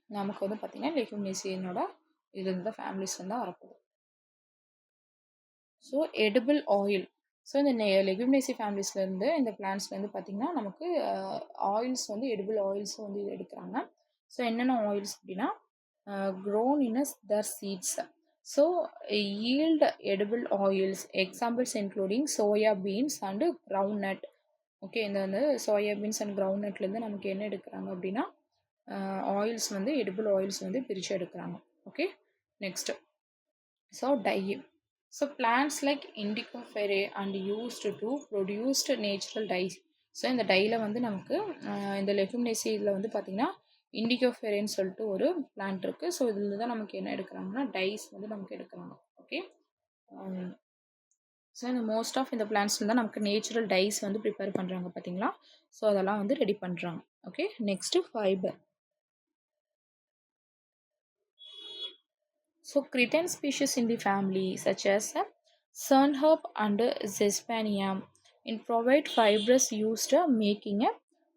நமக்கு வந்து பார்த்திங்கன்னா லெகுமினேசியனோட இதுலேருந்து தான் ஃபேமிலிஸ்லேருந்து தான் வரப்போகுது. So edible oil. ஸோ இந்த லெகுமினேசி ஃபேமிலிஸ்லேருந்து இந்த பிளான்ஸ்லேருந்து பார்த்திங்கன்னா நமக்கு ஆயில்ஸ் வந்து எடிபிள் ஆயில்ஸும் வந்து எடுக்கிறாங்க. ஸோ என்னென்ன ஆயில்ஸ் அப்படின்னா grown in their seeds. So yield edible oils. Examples including soya beans and groundnut. Okay. இந்த வந்து சோயா பீன்ஸ் அண்ட் கிரவுண்ட்நட்லேருந்து நமக்கு என்ன எடுக்கிறாங்க அப்படின்னா ஆயில்ஸ் வந்து எடிபிள் ஆயில்ஸ் வந்து பிரித்து எடுக்கிறாங்க. Okay. Next so dye. So plants like indigofera and used to produced natural dye. So இந்த டையில் வந்து நமக்கு இந்த லெகுமினேசியில் வந்து பார்த்திங்கன்னா இண்டிகோ ஃபெரேன்னு சொல்லிட்டு ஒரு பிளான்ட் இருக்குது. ஸோ இதில் தான் நமக்கு என்ன எடுக்கிறாங்கன்னா டைஸ் வந்து நமக்கு எடுக்கிறாங்க. ஓகே. ஸோ இந்த மோஸ்ட் ஆஃப் இந்த பிளான்ட்ஸில் தான் நமக்கு நேச்சுரல் டைஸ் வந்து ப்ரிப்பேர் பண்ணுறாங்க பார்த்தீங்களா. ஸோ அதெல்லாம் வந்து ரெடி பண்ணுறாங்க. Okay. Next fibre. So cretan species in the family such as Sunherb and Zespanium in provide fibers used making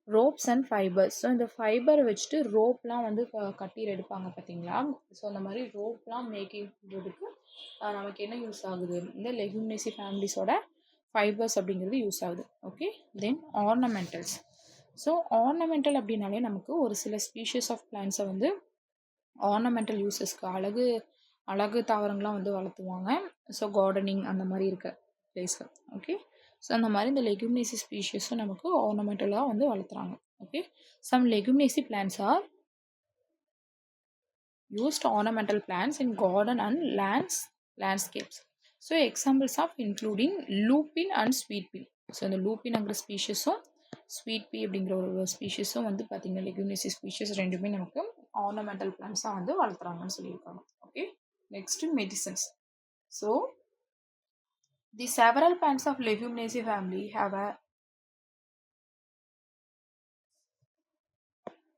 ropes and fibers. So இந்த ஃபைபர் வச்சுட்டு ரோப்லாம் வந்து கட்டி எடுப்பாங்க பார்த்தீங்களா. ஸோ அந்த மாதிரி ரோப்லாம் மேக்கிங் பண்ணுறதுக்கு நமக்கு என்ன யூஸ் ஆகுது, இந்த லெகுமினேசி ஃபேமிலிஸோட ஃபைபர்ஸ் அப்படிங்கிறது யூஸ் ஆகுது. ஓகே. தென் ஆர்னமெண்டல்ஸ். ஸோ ஆர்னமெண்டல் அப்படின்னாலே நமக்கு ஒரு சில ஸ்பீஷிஸ் ஆஃப் பிளான்ஸை வந்து ஆர்னமெண்டல் யூஸஸ்க்கு அழகு தாவரங்கள்லாம் வந்து வளர்த்துவாங்க. ஸோ கார்டனிங் அந்த மாதிரி இருக்க பிளேஸில். ஓகே. ஸோ அந்த மாதிரி இந்த லெகுமினேசி ஸ்பீஷிஸும் நமக்கு ஆர்னமெண்டலாக வந்து வளர்த்துறாங்க. Okay. Some Leguminosae plants are used ornamental plants in garden and landscapes. So examples of including lupin and sweet pea. So இந்த லூப்பின்ங்கிற ஸ்பீஷஸும் ஸ்வீட் பீ அப்படிங்கிற ஒரு ஸ்பீஷஸும் வந்து பார்த்திங்கன்னா லெகுமினேசி ஸ்பீஷஸ் ரெண்டுமே நமக்கு ஆர்னமெண்டல் பிளான்ஸாக வந்து வளர்த்துறாங்கன்னு சொல்லியிருக்காங்க. Okay. Next medicines. So the several plants of leguminaceae family have a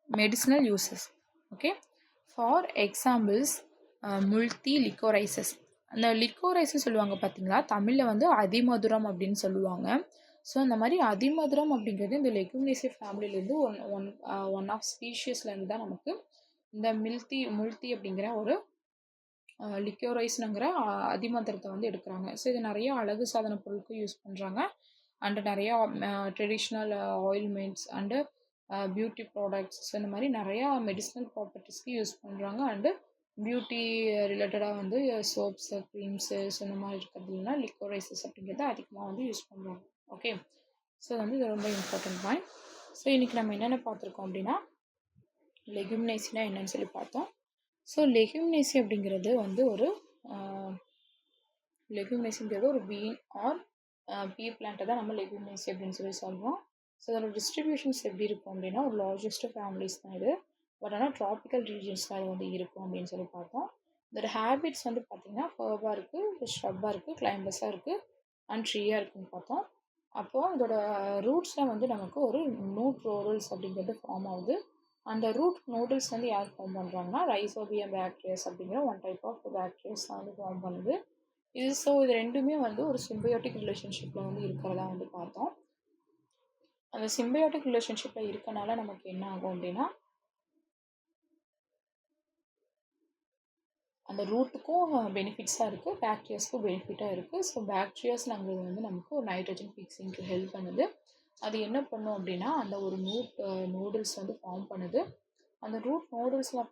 medicinal uses. Okay. For examples, multi licorices. அந்த லிக்கோரைஸ்ன்னு சொல்லுவாங்க பார்த்தீங்களா, தமிழில் வந்து அதிமதுரம் அப்படின்னு சொல்லுவாங்க. ஸோ அந்த மாதிரி அதிமதுரம் அப்படிங்கிறது இந்த லெகுமினேசிய ஃபேமிலியிலேருந்து ஒன் ஒன் ஒன் ஆஃப் ஸ்பீஷியஸ்லேருந்து தான் நமக்கு இந்த முல்தி அப்படிங்கிற ஒரு லிக்யோரைஸ்னுங்கிற அதிமதுரத்தை வந்து எடுக்கிறாங்க. ஸோ இது நிறைய அழகு சாதன பொருளுக்கும் யூஸ் பண்ணுறாங்க. அண்டு நிறையா traditional ailments and beauty products, so இந்த மாதிரி நிறையா மெடிசினல் ப்ராப்பர்ட்டிஸ்க்கு யூஸ் பண்ணுறாங்க. அண்டு பியூட்டி ரிலேட்டடாக வந்து சோப்ஸு, க்ரீம்ஸு, ஸோ இந்த மாதிரி இருக்கிறதுலாம் லிக்வரைசஸ் அப்படிங்கிறத அதிகமாக வந்து யூஸ் பண்ணுறாங்க. ஓகே, ஸோ வந்து இது ரொம்ப இம்பார்ட்டன்ட் பாயிண்ட். ஸோ இன்றைக்கி நம்ம என்னென்ன பார்த்துருக்கோம் அப்படின்னா, லெகுமினேசினா என்னன்னு சொல்லி பார்த்தோம். ஸோ லெகுமினேசி அப்படிங்கிறது வந்து ஒரு லெகுமினேசிங்கிறது ஒரு பீன் ஆர் பீ பிளான்ட்டை தான் நம்ம லெகுமினேசி அப்படின்னு சொல்லி சொல்கிறோம். ஸோ அதோட டிஸ்ட்ரிபியூஷன்ஸ் எப்படி இருக்கும் அப்படின்னா, ஒரு லார்ஜஸ்ட் ஃபேமிலிஸ் தான் இது. பட் ஆனால் ட்ராபிக்கல் ரீஜன்ஸ் தான் இது வந்து இருக்கும் அப்படின்னு சொல்லி பார்த்தோம். இதோட ஹேபிட்ஸ் வந்து பார்த்திங்கன்னா ஹர்பாக இருக்குது, ஷ்ரப்பாக இருக்குது, கிளைம்பஸாக இருக்குது அண்ட் ட்ரீயாக இருக்குன்னு பார்த்தோம். அப்போது இதோட ரூட்ஸில் வந்து நமக்கு ஒரு நூட் ரோரல்ஸ் அப்படிங்கிறது ஃபார்ம் ஆகுது. அந்த ரூட் நோடல்ஸ் வந்து யார் ஃபார்ம் பண்ணுறாங்கன்னா, ரைசோபியம் பாக்டீரியாஸ் அப்படிங்கிற ஒன் டைப் ஆஃப் பாக்டீரியாஸ் தான் வந்து ஃபார்ம் பண்ணுது. இது ரெண்டுமே வந்து ஒரு சிம்பயோட்டிக் ரிலேஷன்ஷிப்பில் வந்து இருக்கிறதா வந்து பார்த்தோம். அந்த சிம்பயோட்டிக் ரிலேஷன்ஷிப்பில் இருக்கனால நமக்கு என்ன ஆகும் அப்படின்னா, அந்த ரூட்டுக்கும் பெனிஃபிட்ஸாக இருக்குது, பாக்டீரியாஸ்க்கும் பெனிஃபிட்டாக இருக்குது. ஸோ பாக்டீரியாஸ்ங்கிறது வந்து நமக்கு ஒரு நைட்ரஜன் ஃபிக்ஸிங்க்கு ஹெல்ப் பண்ணுது. அது என்ன பண்ணும் அப்படின்னா, அந்த ஒரு நூடுல்ஸ் வந்து ஃபார்ம் பண்ணுது. அந்த ரூட் நூடுல்ஸில்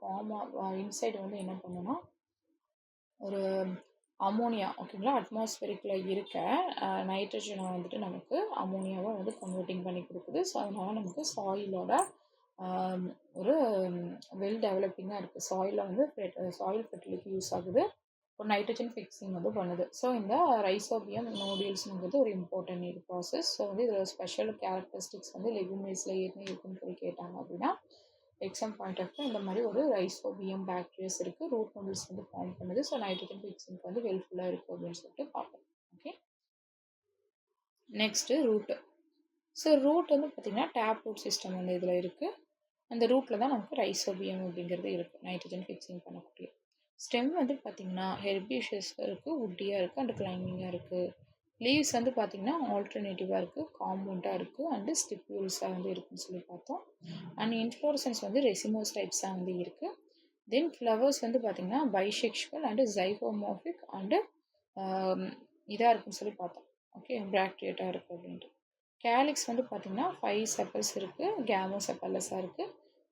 இன்சைடு வந்து என்ன பண்ணுன்னா, ஒரு அமோனியா, ஓகேங்களா, அட்மாஸ்பியரிக்கில் இருக்க நைட்ரஜனை வந்துட்டு நமக்கு அமோனியாவை வந்து கன்வெர்ட்டிங் பண்ணி கொடுக்குது. ஸோ அதனால் நமக்கு சாயிலோட ஒரு வெல் டெவலப்பிங்காக இருக்குது. சாயிலில் வந்து சாயில் ஃபெர்டிலிட்டி யூஸ் ஆகுது, ஒரு நைட்ரஜன் ஃபிக்ஸிங் வந்து பண்ணுது. ஸோ இந்த ரைசோபியம் நோடியல்ஸுங்கிறது ஒரு இம்பார்ட்டன்ட் ப்ராசஸ். ஸோ வந்து இதில் ஸ்பெஷல் கேரக்டரிஸ்டிக்ஸ் வந்து லெகுமினேஸில் என்ன இருக்குன்னு சொல்லி கேட்டாங்க அப்படின்னா, எக்ஸாம் பாயிண்ட் ஆஃப் இந்த மாதிரி ஒரு ரைசோபியம் பாக்டீரியாஸ் இருக்குது, ரூட் நூடுல்ஸ் வந்து ஃபார்ம் பண்ணுது. ஸோ நைட்ரஜன் ஃபிக்ஸிங்க்கு வந்து ஹெல்ப்ஃபுல்லாக இருக்குது அப்படின்னு சொல்லிட்டு பார்ப்போம். Okay, next root. So root வந்து பார்த்திங்கன்னா டேப் ரூட் சிஸ்டம் வந்து இதில் இருக்குது. அந்த ரூட்டில் தான் நமக்கு ரைசோபியம் அப்படிங்கிறது இருக்குது, நைட்ரஜன் ஃபிக்ஸிங் பண்ணக்கூடிய. ஸ்டெம் வந்து பார்த்திங்கன்னா ஹெர்பிஷியஸாக இருக்குது, வுட்டியாக இருக்குது அண்டு கிளைம்பிங்காக இருக்குது. லீவ்ஸ் வந்து பார்த்திங்கன்னா ஆல்டர்னேட்டிவாக இருக்குது, காம்பவுண்டாக இருக்குது அண்டு ஸ்டிப்யூல்ஸாக வந்து இருக்குதுன்னு சொல்லி பார்த்தோம். அண்ட் இன்ஃப்ளோரசன்ஸ் வந்து ரெசிமோஸ் டைப்ஸாக வந்து இருக்குது. தென் ஃப்ளவர்ஸ் வந்து பார்த்திங்கன்னா பைசெக்ஷுவல் அண்டு ஜைகோமார்பிக் அண்டு இதாக இருக்குன்னு சொல்லி பார்த்தோம். ஓகே, பிராக்டியேட்டாக இருக்குது அப்படின்ட்டு. கேலிக்ஸ் வந்து பார்த்திங்கன்னா 5 செப்பல்ஸ் இருக்குது, கேமோ செப்பல்லஸாக இருக்குது.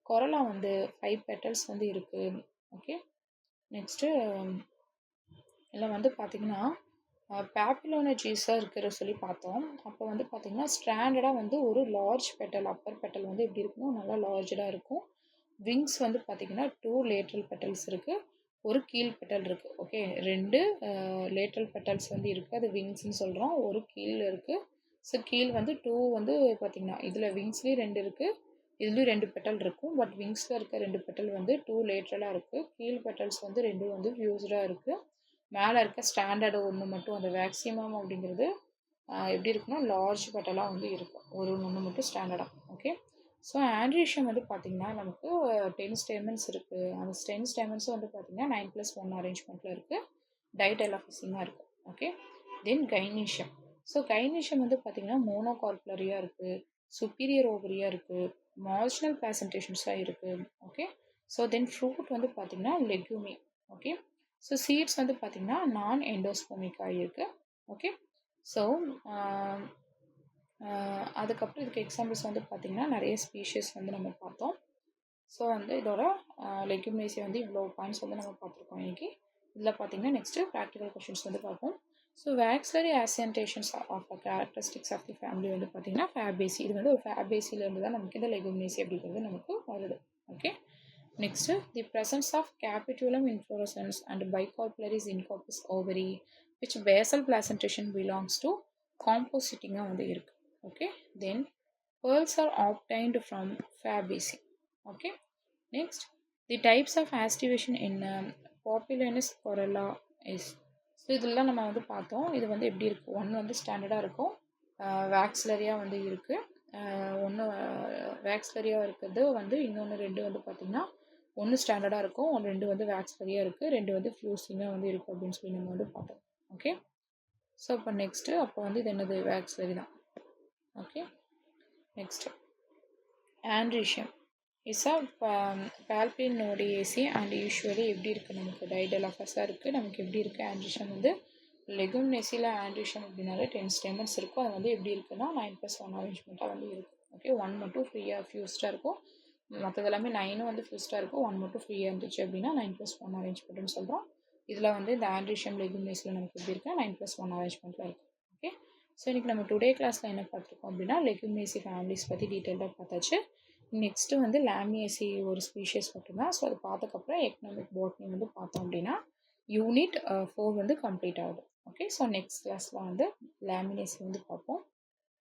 கொரலா வந்து 5 பெட்டல்ஸ் வந்து இருக்குது. ஓகே, நெக்ஸ்ட்டு இதில் வந்து பார்த்திங்கன்னா பேப்பிலோனஜீஸாக இருக்கிற சொல்லி பார்த்தோம். அப்போ வந்து பார்த்திங்கன்னா ஸ்ட்ராண்டடாக வந்து ஒரு லார்ஜ் பெட்டல், அப்பர் பெட்டல் வந்து எப்படி இருக்குன்னா நல்லா லார்ஜடாக இருக்கும். விங்ஸ் வந்து பார்த்திங்கன்னா 2 லேட்ரல் பெட்டல்ஸ் இருக்குது, ஒரு கீழ் பெட்டல் இருக்குது. ஓகே, 2 லேட்ரல் பெட்டல்ஸ் வந்து இருக்குது, அது விங்ஸ்ன்னு சொல்கிறோம். ஒரு கீழ் இருக்குது. ஸோ கீழ் வந்து 2 வந்து பார்த்திங்கன்னா இதில் விங்ஸ்லேயும் 2 இருக்குது, இதுலேயும் 2 பெட்டல் இருக்கும். பட் விங்ஸில் இருக்க 2 பெட்டல் வந்து 2 லேட்ரலாக இருக்குது, கீழ் பெட்டல்ஸ் வந்து 2 வந்து ஃபியூஸ்டாக இருக்குது. மேலே இருக்க ஸ்டாண்டர்டு ஒன்று மட்டும் அந்த வேக்சிமம் அப்படிங்கிறது எப்படி இருக்குன்னா லார்ஜ் பெட்டலாக வந்து இருக்கும், ஒன்று மட்டும் ஸ்டாண்டர்டாக. ஓகே, ஸோ ஆண்ட்ரீஷியம் வந்து பார்த்திங்கன்னா நமக்கு 10 ஸ்டேமன்ஸ் இருக்குது. அந்த 10 ஸ்டேமன்ஸும் வந்து பார்த்திங்கன்னா 9+1 அரேஞ்ச்மெண்ட்டில் இருக்குது, டைடெலஃபிசிங்காக இருக்குது. ஓகே, தென் கைனீஷியம். ஸோ கைனீஷியம் வந்து பார்த்திங்கன்னா மோனோகார்புலரியாக இருக்குது, சுப்பீரியர் ஓவரியாக இருக்குது, மார்ஜினல் ப்ளசன்டேஷன்ஸாக இருக்குது. ஓகே, ஸோ தென் ஃப்ரூட் வந்து பார்த்திங்கன்னா லெக்யூமி. ஓகே, ஸோ சீட்ஸ் வந்து பார்த்திங்கன்னா நான் எண்டோஸ்போமிக்காக இருக்குது. ஓகே, ஸோ அதுக்கப்புறம் இதுக்கு எக்ஸாம்பிள்ஸ் வந்து பார்த்திங்கன்னா நிறைய ஸ்பீஷிஸ் வந்து நம்ம பார்த்தோம். ஸோ வந்து இதோட லெக்யூமினேசி வந்து இவ்வளோ பாயிண்ட்ஸ் வந்து நம்ம பார்த்துருக்கோம் இன்றைக்கி. இதில் பார்த்திங்கன்னா நெக்ஸ்ட்டு ப்ராக்டிக்கல் கொஷின்ஸ் வந்து பார்ப்போம். So vexillary aestivations of characteristics of the family வந்து பார்த்திங்கன்னா ஃபேபேசி. இது வந்து ஒரு ஃபேபேசியிலேருந்து தான் நமக்கு இந்த லெகுமினேசி அப்படிங்கிறது நமக்கு வருது. Okay, next the presence of capitulum inflorescence and bicarpellary syncarpous ovary which basal placentation belongs to காம்போசிட்டிங்காக வந்து இருக்குது. Okay, then pearls are obtained from Fabaceae. Okay, next the types of aestivation in Populonus corolla is. So இதெல்லாம் நம்ம வந்து பார்த்தோம். இது வந்து எப்படி இருக்குது, ஒன்று வந்து ஸ்டாண்டர்டாக இருக்கும், வேக்ஸ்லரியாக வந்து இருக்குது, ஒன்று வேக்ஸ்லரியாக இருக்கிறது வந்து இன்னொன்று 2 வந்து பார்த்திங்கன்னா ஒன்று ஸ்டாண்டர்டாக இருக்கும், 2 வந்து வேக்ஸ் ஃப்ரீயாக இருக்குது, 2 வந்து ஃப்யூசிங்காக வந்து இருக்குது அப்படின்னு சொல்லி நம்ம வந்து பார்த்தோம். ஓகே, ஸோ இப்போ நெக்ஸ்ட்டு அப்போ வந்து இது என்னது வேக்ஸ் ஃப்ரீ தான். Okay, next androecium is a பால்பின் நோடியேசி அண்ட் யூஸ்வலி எப்படி இருக்குது நமக்கு டைடலாஃபஸாக இருக்குது. நமக்கு எப்படி இருக்குது ஆண்ட்ரீஷியம் வந்து லெகுமினேசியில் ஆண்ட்ரீஷியம் அப்படின்னாலே 10 ஸ்டெமன்ஸ் இருக்கும். அது வந்து எப்படி இருக்குன்னா 9+1 அரேஞ்ச்மெண்ட்டாக வந்து இருக்கும். ஓகே, 1 மட்டும் ஃப்ரீயாக ஃபியூஸ்டாக இருக்கும், மற்றது எல்லாமே 9 வந்து ஃபியூஸ்டாக இருக்கும், 1 மட்டும் ஃப்ரீயாக இருந்துச்சு அப்படின்னா 9+1 அரேஞ்ச்மெண்ட்னு சொல்கிறோம். இதில் வந்து இந்த ஆண்ட்ரீஷியம் லெகுமினேசியில் நமக்கு எப்படி இருக்குது 9+1 அரேஞ்ச்மெண்ட்டில் இருக்குது. ஓகே, ஸோ இன்றைக்கி நம்ம டுடே கிளாஸில் என்ன பார்த்துருக்கோம் அப்படின்னா லெகுமினேசி ஃபேமிலிஸ் பற்றி டீட்டெயிலாக பார்த்தாச்சு. நெக்ஸ்ட்டு வந்து லேமினேசி ஒரு ஸ்பீஷியஸ் மட்டும்தான். ஸோ அதை பார்த்ததுக்கப்புறம் எக்கனாமிக் பாட்னி வந்து பார்த்தோம் அப்படின்னா யூனிட் 4 வந்து கம்ப்ளீட் ஆகுது. ஓகே, ஸோ நெக்ஸ்ட் கிளாஸில் வந்து லேமினேசி வந்து பார்ப்போம்.